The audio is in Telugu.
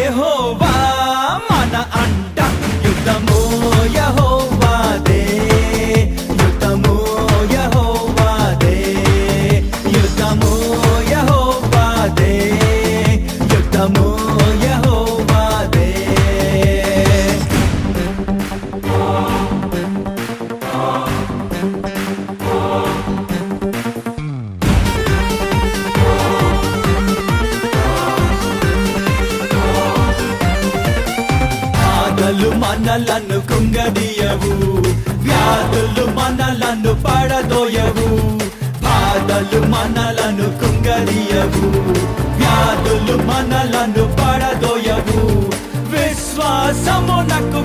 యెహోవా మన అంట యుద్ధము యెహోవాదే యుద్ధము యెహోవాదే యుద్ధము యెహోవాదే యుద్ధము యెహోవాదే బాధలు మనలను కుంగదీయవు వ్యాధులు మనలను పడదోయవు బాధలు మనలను కుంగదీయవు వ్యాధులు మనలను పడదోయవు విశ్వాసమునకు